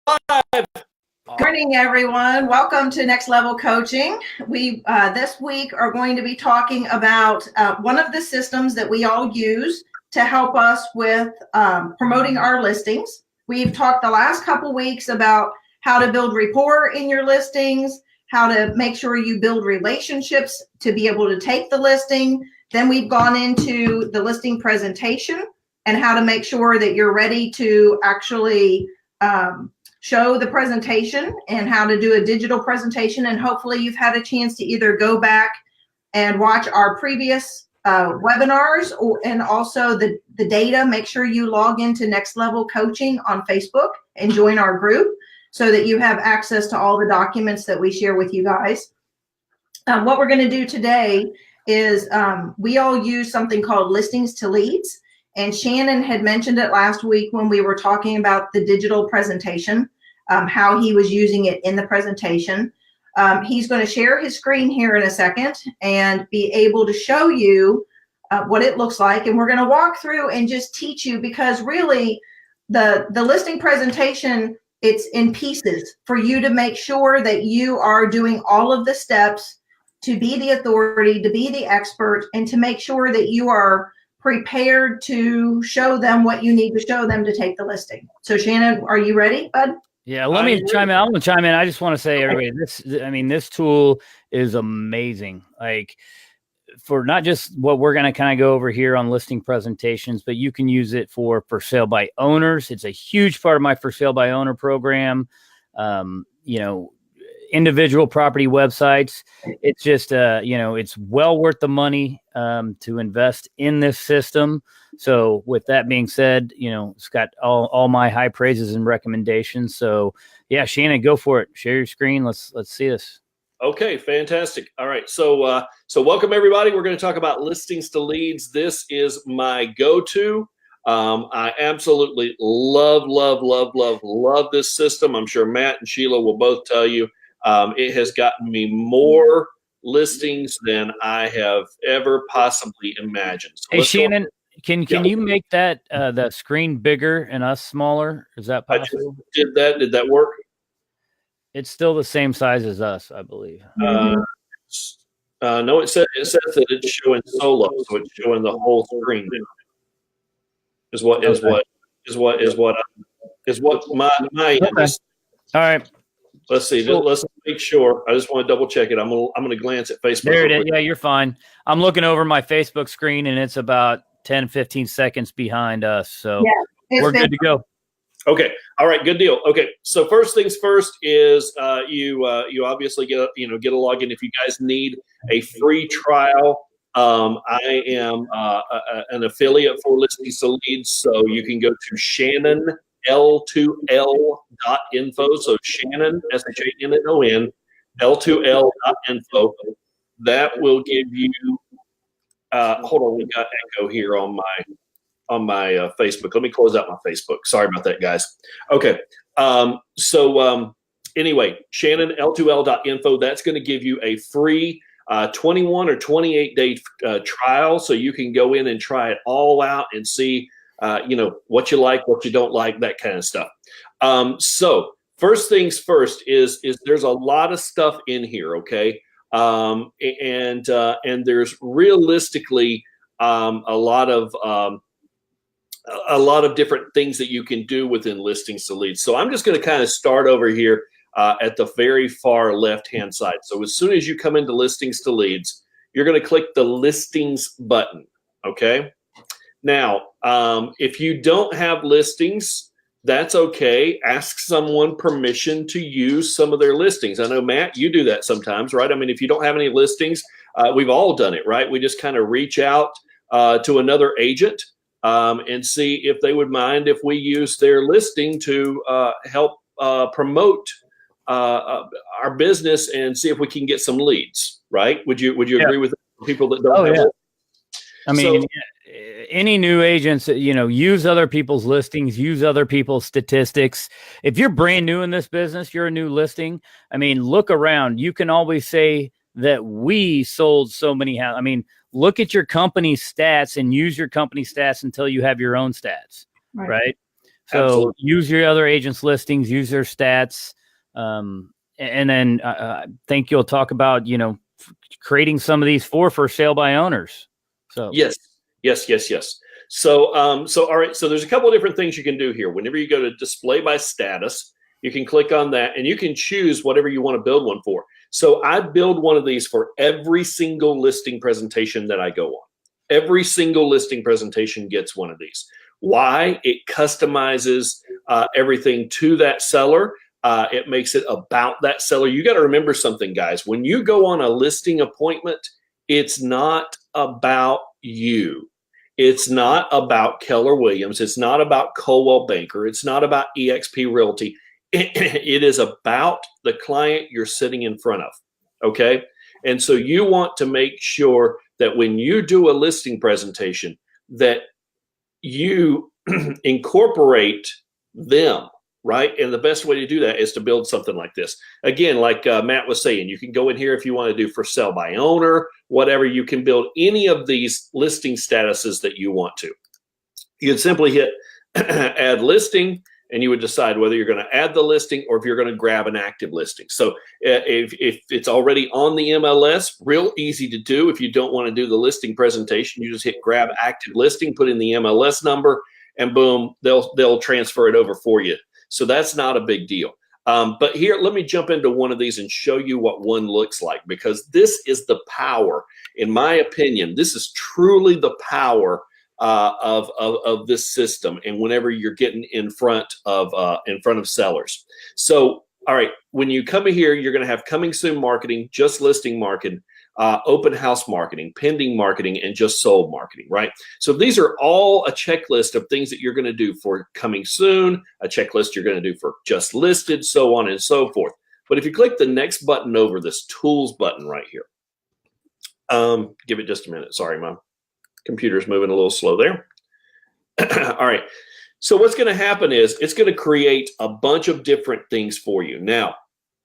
live. Good morning, everyone. Welcome to Next Level Coaching. We this week are going to be talking about one of the systems that we all use to help us with promoting our listings. We've talked the last couple weeks about how to build rapport in your listings, how to make sure you build relationships to be able to take the listing. Then we've gone into the listing presentation and how to make sure that you're ready to actually show the presentation and how to do a digital presentation. And hopefully you've had a chance to either go back and watch our previous webinars and also the data. Make sure you log into Next Level Coaching on Facebook and join our group so that you have access to all the documents that we share with you guys. What we're going to do today is we all use something called Listings to Leads. And Shannon had mentioned it last week when we were talking about the digital presentation, how he was using it in the presentation. He's going to share his screen here in a second and be able to show you what it looks like. And we're going to walk through and just teach you, because really the listing presentation, it's in pieces for you to make sure that you are doing all of the steps to be the authority, to be the expert, and to make sure that you are prepared to show them what you need to show them to take the listing. So Shannon, are you ready, bud? Yeah, let me chime in. I want to chime in. I just want to say, everybody, this tool is amazing. Like, for not just what we're going to kind of go over here on listing presentations, but you can use it for sale by owners. It's a huge part of my for sale by owner program. Individual property websites. It's just, it's well worth the money to invest in this system. So with that being said, it's got all my high praises and recommendations. So yeah, Shannon, go for it. Share your screen. Let's see this. Okay, fantastic. All right. So welcome everybody. We're going to talk about Listings to Leads. This is my go-to. I absolutely love this system. I'm sure Matt and Sheila will both tell you. It has gotten me more listings than I have ever possibly imagined. So hey, Shannon, can you make that the screen bigger and us smaller? Is that possible? I just did that. Did that work? It's still the same size as us, I believe. No, it says that it's showing solo, so it's showing the whole screen. Is what my okay. All right. Let's see. Let's make sure. I just want to double check it. I'm gonna glance at Facebook. There it is. Yeah, you're fine. I'm looking over my Facebook screen, and it's about 10, 15 seconds behind us. So we're good to go. Okay. All right. Good deal. Okay. So first things first is you obviously get a login. If you guys need a free trial, I am an affiliate for Listings to Leads, so you can go to Shannon L2L.info. So Shannon, SHANNON, L2L.info. That will give you, hold on, we got echo here on my Facebook. Let me close out my Facebook. Sorry about that, guys. Okay. Anyway, Shannon, L2L.info, that's going to give you a free 21 or 28 day trial. So you can go in and try it all out and see what you like, what you don't like, that kind of stuff. So first things first is there's a lot of stuff in here. Okay. And there's realistically, a lot of different things that you can do within Listings to Leads. So I'm just going to kind of start over here, at the very far left-hand side. So as soon as you come into Listings to Leads, you're going to click the Listings button. Okay. Now, if you don't have listings, that's okay. Ask someone permission to use some of their listings. I know, Matt, you do that sometimes, right? I mean, if you don't have any listings, we've all done it, right? We just kind of reach out to another agent and see if they would mind if we use their listing to help promote our business and see if we can get some leads, right? Would you agree with people that don't have leads? I mean, any new agents, use other people's listings, use other people's statistics. If you're brand new in this business, you're a new listing. I mean, look around. You can always say that we sold so many houses. I mean, look at your company stats and use your company stats until you have your own stats, right? So Absolutely. use your other agents' listings, use their stats. And then I think you'll talk about, creating some of these for sale by owners. So yes. So, all right. So there's a couple of different things you can do here. Whenever you go to display by status, you can click on that and you can choose whatever you want to build one for. So I build one of these for every single listing presentation that I go on. Every single listing presentation gets one of these. Why? It customizes everything to that seller. It makes it about that seller. You got to remember something, guys. When you go on a listing appointment, it's not about you. It's not about Keller Williams. It's not about Coldwell Banker. It's not about eXp Realty. It is about the client you're sitting in front of. Okay. And so you want to make sure that when you do a listing presentation, that you incorporate them, right? And the best way to do that is to build something like this. Again, like Matt was saying, you can go in here if you want to do for sale by owner, whatever. You can build any of these listing statuses that you want to. You'd simply hit add listing, and you would decide whether you're going to add the listing or if you're going to grab an active listing. So if it's already on the MLS, real easy to do. If you don't want to do the listing presentation, you just hit grab active listing, put in the MLS number, and boom, they'll transfer it over for you. So that's not a big deal. But here, let me jump into one of these and show you what one looks like, because this is the power, in my opinion. This is truly the power of this system, and whenever you're getting in front of sellers. So, all right, when you come in here, you're going to have coming soon marketing, just listing marketing, open house marketing, pending marketing, and just sold marketing, right? So these are all a checklist of things that you're going to do for coming soon, a checklist you're going to do for just listed, so on and so forth. But if you click the next button over, this tools button right here, give it just a minute. Sorry, my computer's moving a little slow there. All right. So what's going to happen is it's going to create a bunch of different things for you. Now,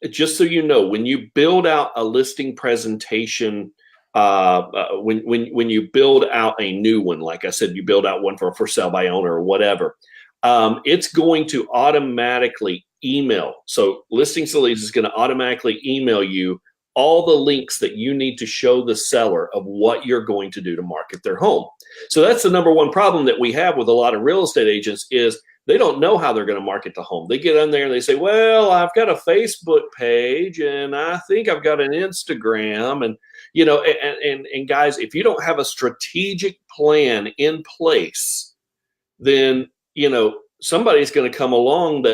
just so you know, when you build out a listing presentation, when you build out a new one, like I said, you build out one for sale by owner or whatever, it's going to automatically email. So Listing Leads is going to automatically email you all the links that you need to show the seller of what you're going to do to market their home. So that's the number one problem that we have with a lot of real estate agents is they don't know how they're going to market the home. They get on there and they say, well, I've got a Facebook page and I think I've got an Instagram. And, and guys, if you don't have a strategic plan in place, then, somebody's going to come along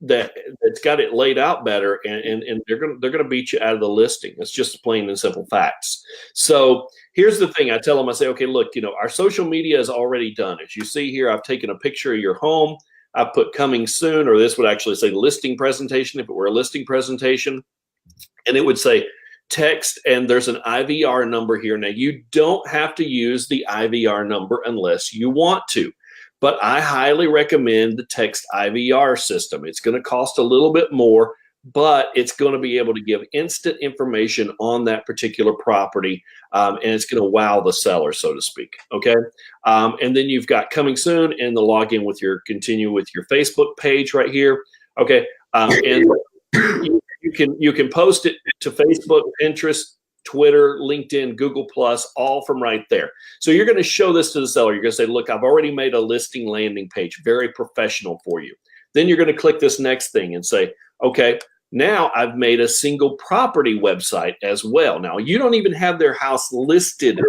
that's got it laid out better, and they're gonna beat you out of the listing. It's just plain and simple facts. So here's the thing: I tell them, I say, okay, look, our social media is already done. As you see here, I've taken a picture of your home. I put coming soon, or this would actually say listing presentation if it were a listing presentation, and it would say text, and there's an IVR number here. Now you don't have to use the IVR number unless you want to. But I highly recommend the text IVR system. It's going to cost a little bit more, but it's going to be able to give instant information on that particular property, and it's going to wow the seller, so to speak. Okay, and then you've got coming soon, and the login with continue with your Facebook page right here. Okay, and you can post it to Facebook, Pinterest, Twitter, LinkedIn, Google+, all from right there. So you're going to show this to the seller. You're going to say, look, I've already made a listing landing page, very professional for you. Then you're going to click this next thing and say, okay, now I've made a single property website as well. Now, you don't even have their house listed.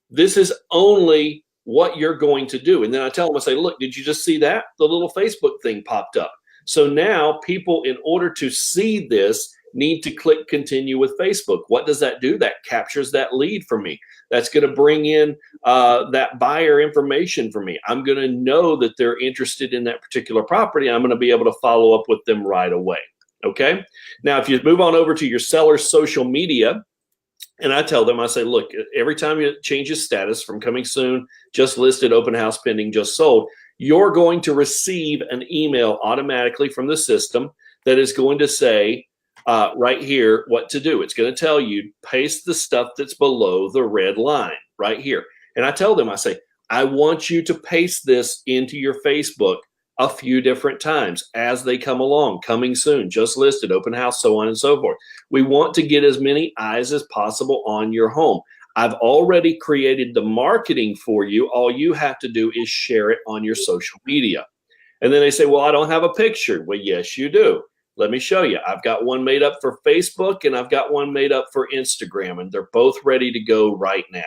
This is only what you're going to do. And then I tell them, I say, look, did you just see that? The little Facebook thing popped up. So now people, in order to see this, need to click continue with Facebook. What does that do? That captures that lead for me. That's going to bring in that buyer information for me. I'm going to know that they're interested in that particular property. I'm going to be able to follow up with them right away. Okay. Now, if you move on over to your seller's social media, and I tell them, I say, look, every time you change your status from coming soon, just listed, open house, pending, just sold, you're going to receive an email automatically from the system that is going to say, right here, what to do. It's going to tell you, paste the stuff that's below the red line right here. And I tell them, I say, I want you to paste this into your Facebook a few different times as they come along, coming soon, just listed, open house, so on and so forth. We want to get as many eyes as possible on your home. I've already created the marketing for you. All you have to do is share it on your social media. And then they say, well, I don't have a picture. Well, yes, you do. Let me show you. I've got one made up for Facebook and I've got one made up for Instagram, and they're both ready to go right now.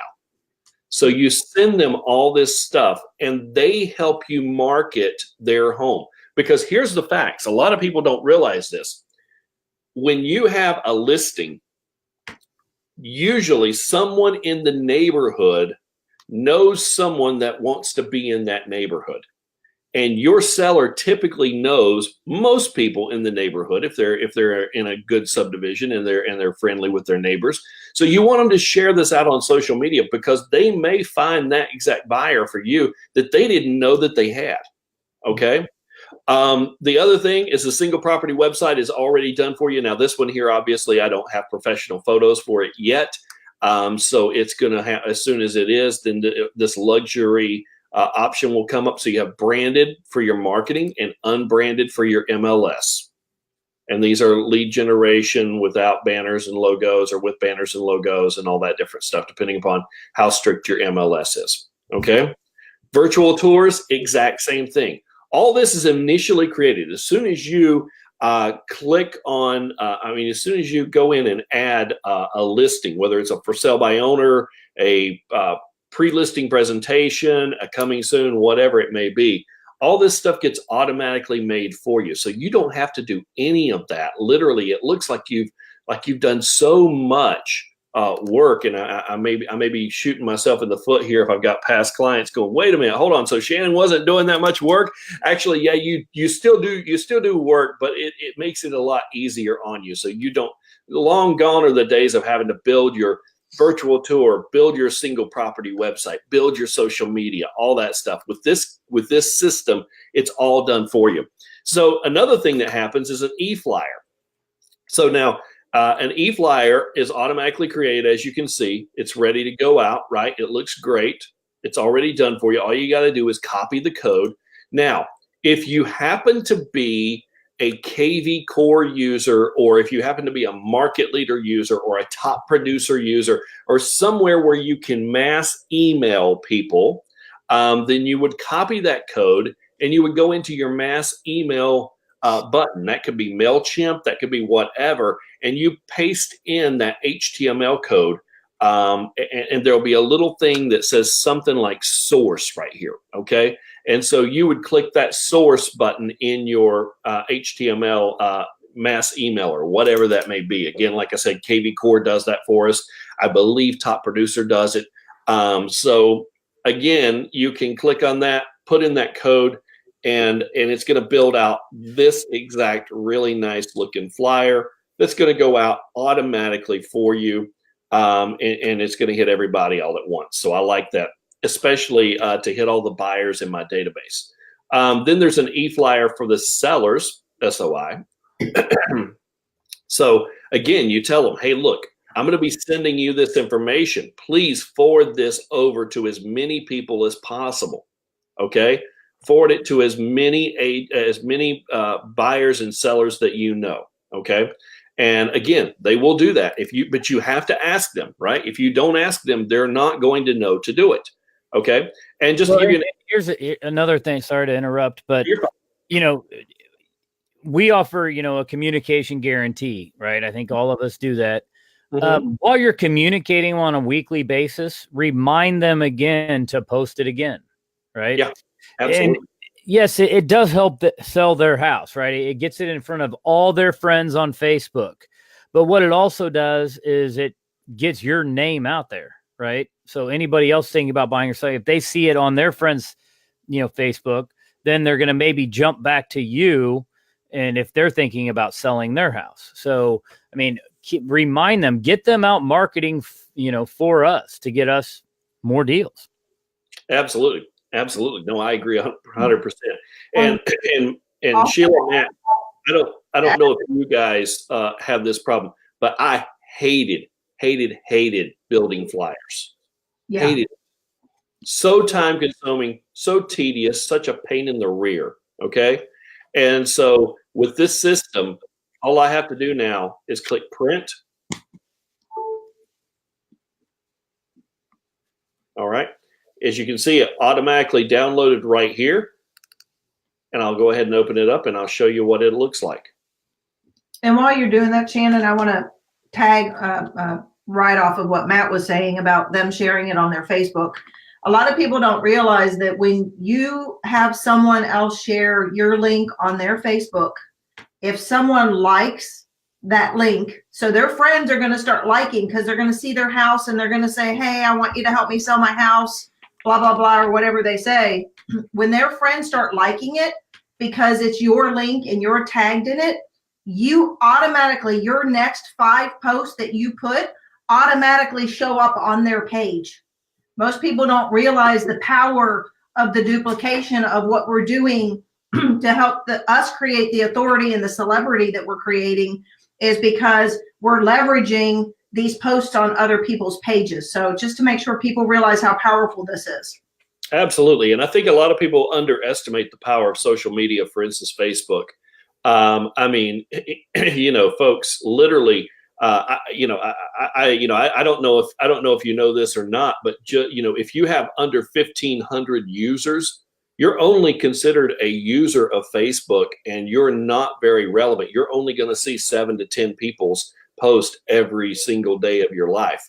So you send them all this stuff and they help you market their home. Because here's the facts. A lot of people don't realize this. When you have a listing, usually someone in the neighborhood knows someone that wants to be in that neighborhood. And your seller typically knows most people in the neighborhood if they're in a good subdivision and they're friendly with their neighbors. So you want them to share this out on social media because they may find that exact buyer for you that they didn't know that they had. Okay. The other thing is the single property website is already done for you. Now this one here, obviously I don't have professional photos for it yet. So it's going to have, as soon as it is, then this luxury option will come up. So you have branded for your marketing and unbranded for your MLS. And these are lead generation without banners and logos or with banners and logos and all that different stuff, depending upon how strict your MLS is. Okay. Virtual tours, exact same thing. All this is initially created. As soon as you click on, as soon as you go in and add a listing, whether it's a for sale by owner, a pre-listing presentation, a coming soon, whatever it may be, all this stuff gets automatically made for you. So you don't have to do any of that. Literally, it looks like you've done so much work, and I may be shooting myself in the foot here if I've got past clients going, wait a minute, hold on. So Shannon wasn't doing that much work. Actually, yeah, you still do work, but it makes it a lot easier on you. So you don't, long gone are the days of having to build your virtual tour, build your single property website, build your social media, all that stuff. With this system, it's all done for you. So another thing that happens is an e-flyer. So now an e-flyer is automatically created. As you can see, it's ready to go out, right? It looks great. It's already done for you. All you got to do is copy the code. Now, if you happen to be a KV Core user, or if you happen to be a market leader user or a top producer user, or somewhere where you can mass email people, then you would copy that code and you would go into your mass email button. That could be MailChimp, that could be whatever, and you paste in that HTML code, and there'll be a little thing that says something like source right here, okay? And so you would click that source button in your HTML mass email or whatever that may be. Again, like I said, KV Core does that for us. I believe Top Producer does it. So again, you can click on that, put in that code, and it's going to build out this exact really nice looking flyer that's going to go out automatically for you, and it's going to hit everybody all at once. So I like that, especially to hit all the buyers in my database. Then there's an e-flyer for the sellers, SOI. So again, you tell them, hey, look, I'm going to be sending you this information. Please forward this over to as many people as possible. Okay, forward it to as many buyers and sellers that you know. Okay, and again, they will do that but you have to ask them, right? If you don't ask them, they're not going to know to do it. Okay, and just to give you here's another thing. Sorry to interrupt, but we offer a communication guarantee, right? I think all of us do that. While you're communicating on a weekly basis, remind them again to post it again, right? Yeah, absolutely. And yes, it does help sell their house, right? It gets it in front of all their friends on Facebook. But what it also does is it gets your name out there, right? So anybody else thinking about buying or selling, if they see it on their friends, Facebook, then they're going to maybe jump back to you. And if they're thinking about selling their house. So, remind them, get them out marketing, for us to get us more deals. Absolutely. Absolutely. No, I agree 100%. And Sheila, Matt, I don't know if you guys have this problem, but I hated building flyers. Yeah. Hated it. So time consuming, so tedious, such a pain in the rear. Okay. And so with this system, all I have to do now is click print. All right. As you can see, it automatically downloaded right here. And I'll go ahead and open it up and I'll show you what it looks like. And while you're doing that, Shannon, I want to tag right off of what Matt was saying about them sharing it on their Facebook. A lot of people don't realize that when you have someone else share your link on their Facebook, if someone likes that link, so their friends are going to start liking because they're going to see their house and they're going to say, hey, I want you to help me sell my house, blah, blah, blah, or whatever they say. When their friends start liking it because it's your link and you're tagged in it, you automatically, your next 5 posts that you put automatically show up on their page. Most people don't realize the power of the duplication of what we're doing to help us create the authority and the celebrity that we're creating is because we're leveraging these posts on other people's pages. So just to make sure people realize how powerful this is. Absolutely. And I think a lot of people underestimate the power of social media, for instance, Facebook. I mean, you know, folks, literally, I don't know if you know this or not, but you know, if you have under 1,500 users, you're only considered a user of Facebook and you're not very relevant. You're only going to see 7 to 10 people's post every single day of your life.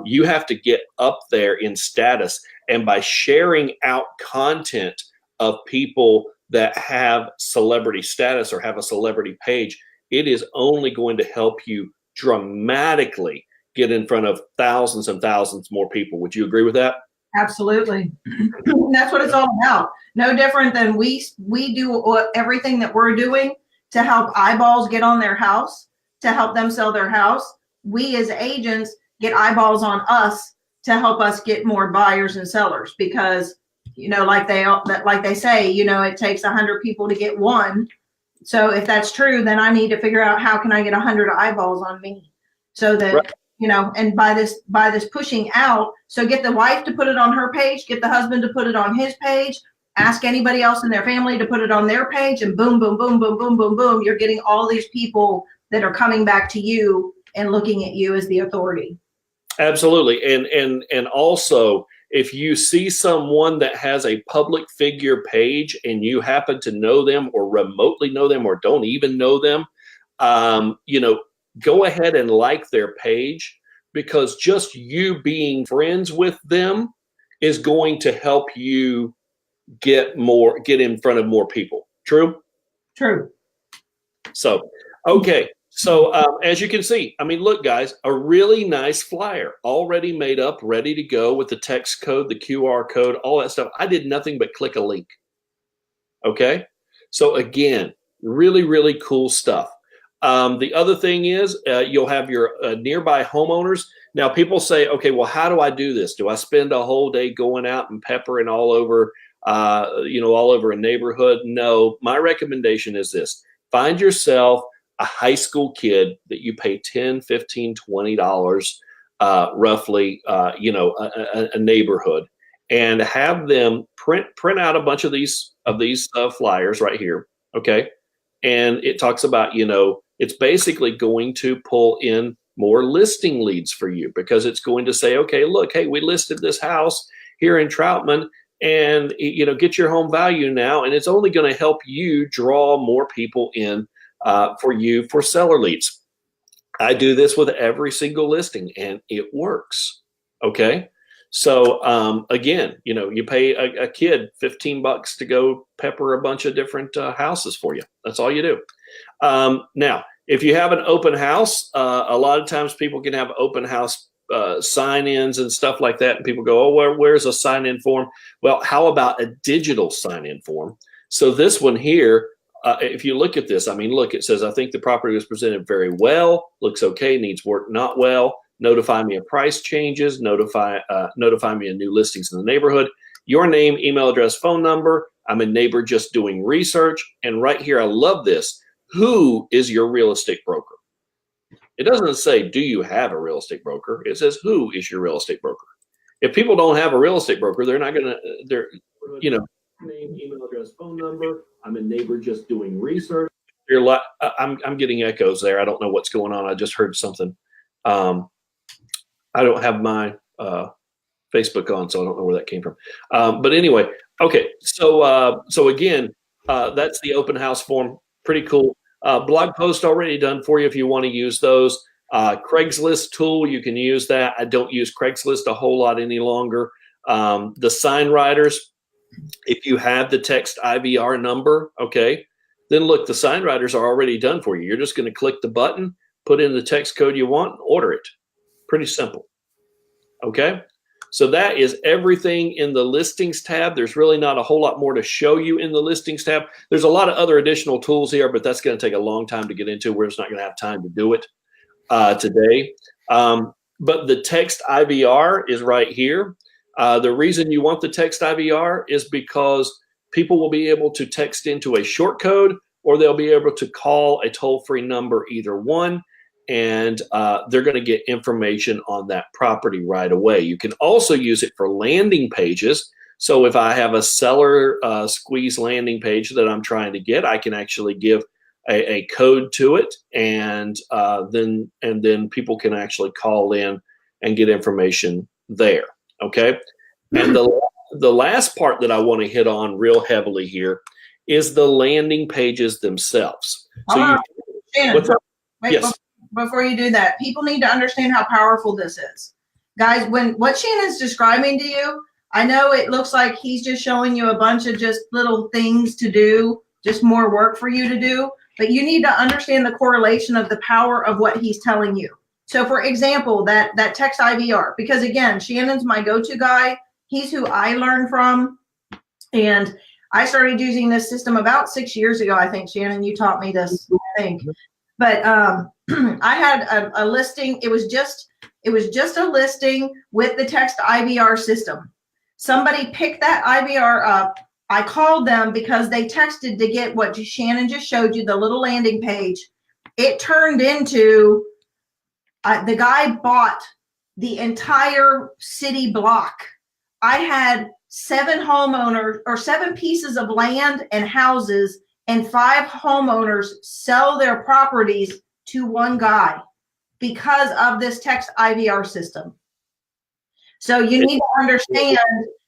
You have to get up there in status, and by sharing out content of people that have celebrity status or have a celebrity page, it is only going to help you dramatically get in front of thousands and thousands more people. Would you agree with that? Absolutely. That's what it's all about. No different than we do everything that we're doing to help eyeballs get on their house, to help them sell their house. We as agents get eyeballs on us to help us get more buyers and sellers, because you know, like they say, you know, it takes 100 people to get one. So if that's true, then I need to figure out how can I get 100 eyeballs on me, so that, right. You know, and by this pushing out, so get the wife to put it on her page, get the husband to put it on his page, ask anybody else in their family to put it on their page, and boom, boom, boom, boom, boom, boom, boom. You're getting all these people that are coming back to you and looking at you as the authority. Absolutely. And also, if you see someone that has a public figure page and you happen to know them or remotely know them or don't even know them, you know, go ahead and like their page, because just you being friends with them is going to help you get in front of more people. True? True. So, okay. So as you can see, I mean, look, guys, a really nice flyer already made up, ready to go with the text code, the QR code, all that stuff. I did nothing but click a link. Okay. So again, really, really cool stuff. The other thing is you'll have your nearby homeowners. Now people say, okay, well, how do I do this? Do I spend a whole day going out and peppering all over, all over a neighborhood? No, my recommendation is this. Find yourself a high school kid that you pay $10, $15, $20 roughly, a neighborhood, and have them print out a bunch of these flyers right here. Okay. And it talks about, you know, it's basically going to pull in more listing leads for you, because it's going to say, okay, look, hey, we listed this house here in Troutman, and, you know, get your home value now. And it's only going to help you draw more people in for seller leads. I do this with every single listing and it works. Okay. So, again, you know, you pay a kid $15 to go pepper a bunch of different houses for you. That's all you do. Now, if you have an open house, a lot of times people can have open house sign-ins and stuff like that. And people go, oh, where's a sign-in form? Well, how about a digital sign-in form? So this one here, if you look at this, I mean, look, it says, I think the property was presented very well, looks okay, needs work not well, notify me of price changes, notify me of new listings in the neighborhood, your name, email address, phone number, I'm a neighbor just doing research, and right here, I love this, who is your real estate broker? It doesn't say, do you have a real estate broker? It says, who is your real estate broker? If people don't have a real estate broker, they're not going to, you know, name, email address, phone number. I'm a neighbor just doing research. I'm getting echoes there. I don't know what's going on. I just heard something. I don't have my Facebook on, so I don't know where that came from. But anyway, okay. So again, that's the open house form. Pretty cool. Blog post already done for you if you want to use those. Craigslist tool, you can use that. I don't use Craigslist a whole lot any longer. The sign writers, if you have the text IVR number, okay, then look, the sign writers are already done for you. You're just going to click the button, put in the text code you want, and order it. Pretty simple. Okay, so that is everything in the listings tab. There's really not a whole lot more to show you in the listings tab. There's a lot of other additional tools here, but that's going to take a long time to get into. We're just not going to have time to do it today. But the text IVR is right here. The reason you want the text IVR is because people will be able to text into a short code, or they'll be able to call a toll-free number, either one, and they're going to get information on that property right away. You can also use it for landing pages. So if I have a seller squeeze landing page that I'm trying to get, I can actually give a code to it, and then people can actually call in and get information there. Okay, and the last part that I want to hit on real heavily here is the landing pages themselves. So Shannon, wait, yes. Before you do that, people need to understand how powerful this is. Guys, when what Shannon's describing to you, I know it looks like he's just showing you a bunch of just little things to do, just more work for you to do, but you need to understand the correlation of the power of what he's telling you. So for example, that text IVR, because again, Shannon's my go-to guy. He's who I learned from. And I started using this system about 6 years ago. I think, Shannon, you taught me this, I think. But I had a listing. It was just a listing with the text IVR system. Somebody picked that IVR up. I called them because they texted to get what Shannon just showed you, the little landing page. It turned into the guy bought the entire city block. I had 7 homeowners or 7 pieces of land and houses, and 5 homeowners sell their properties to one guy because of this text IVR system. So you need to understand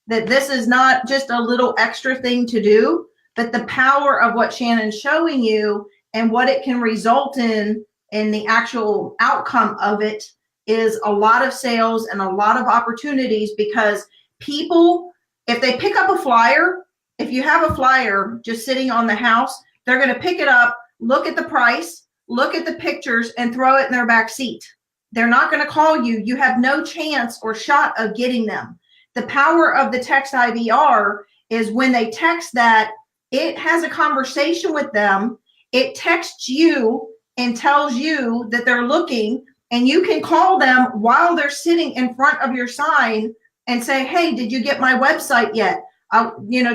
that this is not just a little extra thing to do, but the power of what Shannon's showing you and what it can result in the actual outcome of it is a lot of sales and a lot of opportunities, because people, if they pick up a flyer, if you have a flyer just sitting on the house, they're going to pick it up, look at the price, look at the pictures, and throw it in their back seat. They're not going to call you. You have no chance or shot of getting them. The power of the text IVR is when they text that, it has a conversation with them. It texts you and tells you that they're looking, and you can call them while they're sitting in front of your sign and say, hey, did you get my website yet?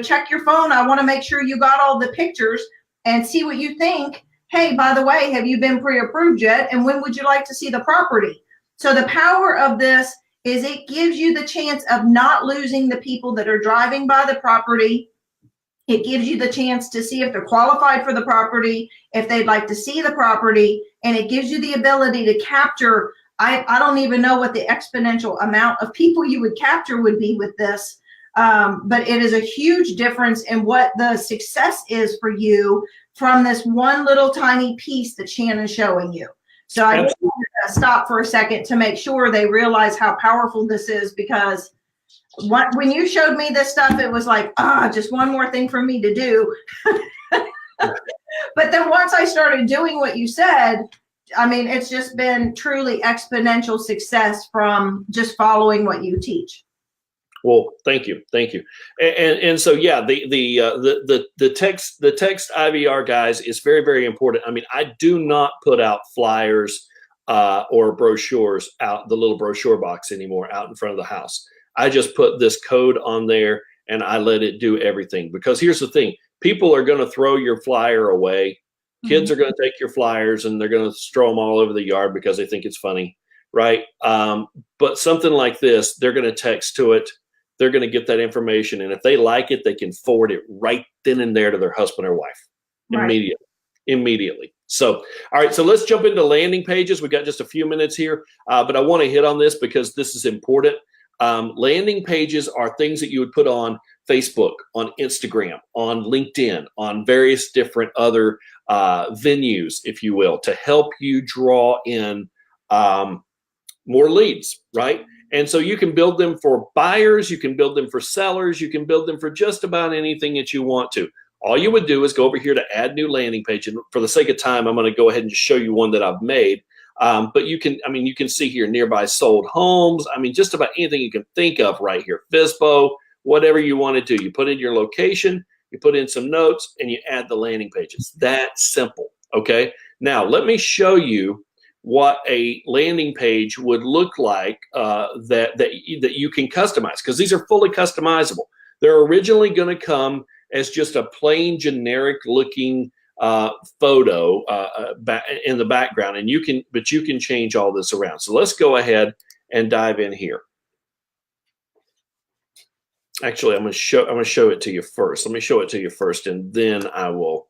Check your phone. I want to make sure you got all the pictures and see what you think. Hey, by the way, have you been pre-approved yet? And when would you like to see the property? So the power of this is it gives you the chance of not losing the people that are driving by the property. It gives you the chance to see if they're qualified for the property, if they'd like to see the property, and it gives you the ability to capture. I don't even know what the exponential amount of people you would capture would be with this, but it is a huge difference in what the success is for you from this one little tiny piece that Shannon's showing you. So I just wanted to stop for a second to make sure they realize how powerful this is, because when you showed me this stuff, it was like, just one more thing for me to do. But then once I started doing what you said, I mean, it's just been truly exponential success from just following what you teach. Well, thank you. And so, yeah, the text IVR, guys, is very, very important. I mean, I do not put out flyers or brochures out, the little brochure box anymore, out in front of the house. I just put this code on there and I let it do everything. Because here's the thing, people are going to throw your flyer away. Kids are going to take your flyers and they're going to throw them all over the yard because they think it's funny. right? But something like this, they're going to text to it. They're going to get that information. And if they like it, they can forward it right then and there to their husband or wife immediately. So, all right, so let's jump into landing pages. We've got just a few minutes here, but I want to hit on this because this is important. Landing pages are things that you would put on Facebook, on Instagram, on LinkedIn, on various different other venues, if you will, to help you draw in more leads, right? And so you can build them for buyers, you can build them for sellers, you can build them for just about anything that you want to. All you would do is go over here to add new landing page. And for the sake of time, I'm going to go ahead and just show you one that I've made. But you can see here nearby sold homes. I mean, just about anything you can think of right here. FSBO, whatever you want to do. You put in your location, you put in some notes, and you add the landing pages. That simple, okay? Now, let me show you what a landing page would look like that you can customize, because these are fully customizable. They're originally going to come as just a plain generic looking photo in the background, and you can change all this around. So let's go ahead and dive in here. Actually, I'm going to show it to you first. Let me show it to you first, and then I'll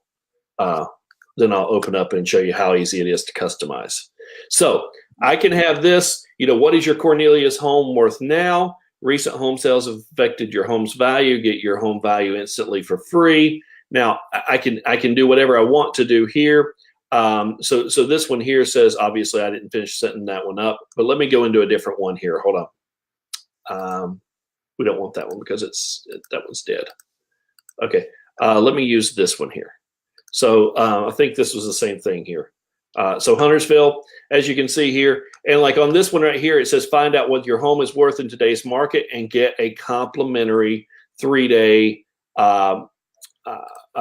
open up and show you how easy it is to customize. So I can have this, what is your Cornelius home worth now? Recent home sales have affected your home's value. Get your home value instantly for free. Now I can do whatever I want to do here. So this one here says, obviously I didn't finish setting that one up, but let me go into a different one here. Hold on. We don't want that one because that one's dead. Okay. Let me use this one here. So I think this was the same thing here. So Huntersville, as you can see here, and like on this one right here, it says find out what your home is worth in today's market and get a complimentary 3-day,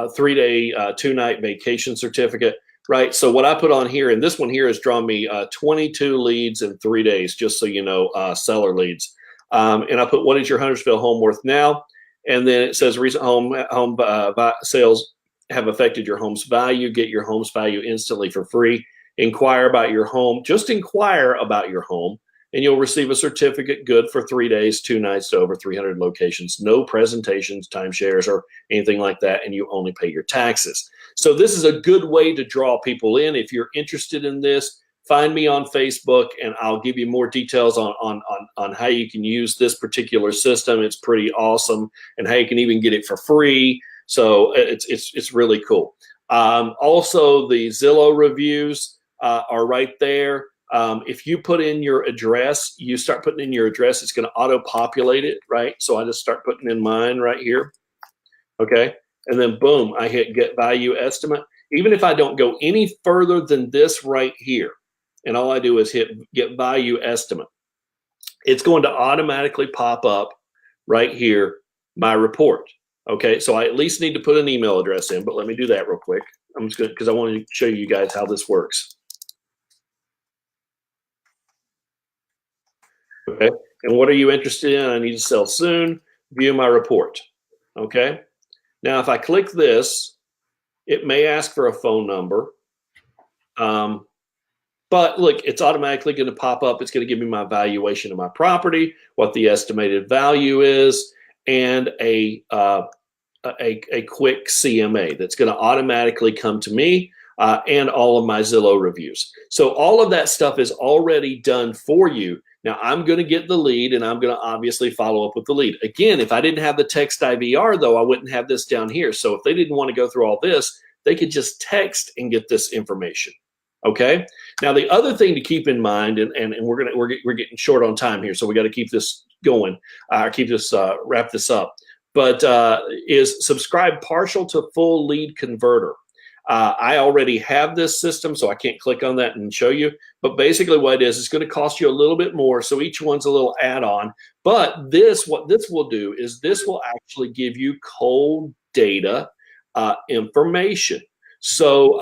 2-night vacation certificate, right? So what I put on here, and this one here has drawn me 22 leads in 3 days, just so you know, seller leads. And I put, what is your Huntersville home worth now? And then it says recent home sales have affected your home's value. Get your home's value instantly for free. Inquire about your home. Just inquire about your home, and you'll receive a certificate good for 3 days, 2 nights to over 300 locations. No presentations, timeshares, or anything like that, and you only pay your taxes. So this is a good way to draw people in. If you're interested in this, find me on Facebook, and I'll give you more details on how you can use this particular system. It's pretty awesome, and how you can even get it for free. So it's really cool. Also, the Zillow reviews are right there. If you put in your address, you start putting in your address, it's going to auto-populate it, right? So I just start putting in mine right here. Okay. And then boom, I hit get value estimate. Even if I don't go any further than this right here, and all I do is hit get value estimate, it's going to automatically pop up right here, my report. Okay, so I at least need to put an email address in, but let me do that real quick. I'm just going to, because I want to show you guys how this works. Okay, and what are you interested in? I need to sell soon. View my report. Okay, now if I click this, it may ask for a phone number. But look, it's automatically going to pop up. It's going to give me my valuation of my property, what the estimated value is, and a quick CMA that's going to automatically come to me, and all of my Zillow reviews. So all of that stuff is already done for you. Now I'm going to get the lead, and I'm going to obviously follow up with the lead. Again, if I didn't have the text IVR though, I wouldn't have this down here. So if they didn't want to go through all this, they could just text and get this information. Okay. Now the other thing to keep in mind, and we're getting short on time here, so we got to keep this going, wrap this up. But is subscribe partial to full lead converter. I already have this system, so I can't click on that and show you. But basically what it is, it's going to cost you a little bit more. So each one's a little add-on. But what this will do is this will actually give you cold data information. So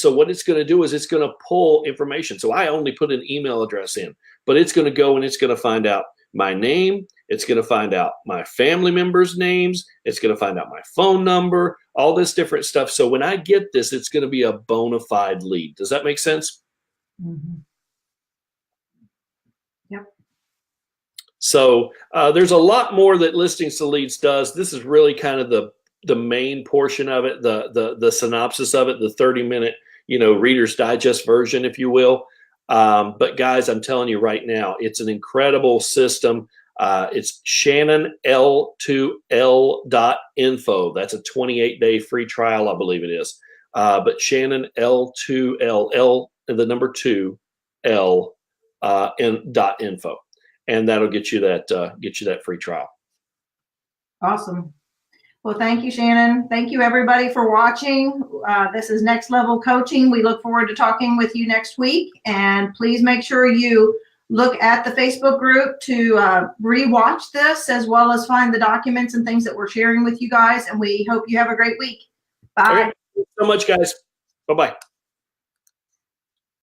what it's going to do is it's going to pull information. So I only put an email address in, but it's going to go and it's going to find out my name. It's going to find out my family members' names. It's going to find out my phone number, all this different stuff. So when I get this, it's going to be a bona fide lead. Does that make sense? Mm-hmm. So there's a lot more that Listings to Leads does. This is really kind of the main portion of it, the synopsis of it, the 30-minute, Reader's Digest version, if you will. But guys, I'm telling you right now, it's an incredible system. It's shannonl2l.info. That's a 28-day free trial, I believe it is. But shannonl2l, the number 2l .info, and that'll get you that free trial. Awesome. Well, thank you, Shannon. Thank you, everybody, for watching. This is Next Level Coaching. We look forward to talking with you next week. And please make sure you look at the Facebook group to rewatch this, as well as find the documents and things that we're sharing with you guys. And we hope you have a great week. Bye. Okay. Thank you so much, guys. Bye-bye.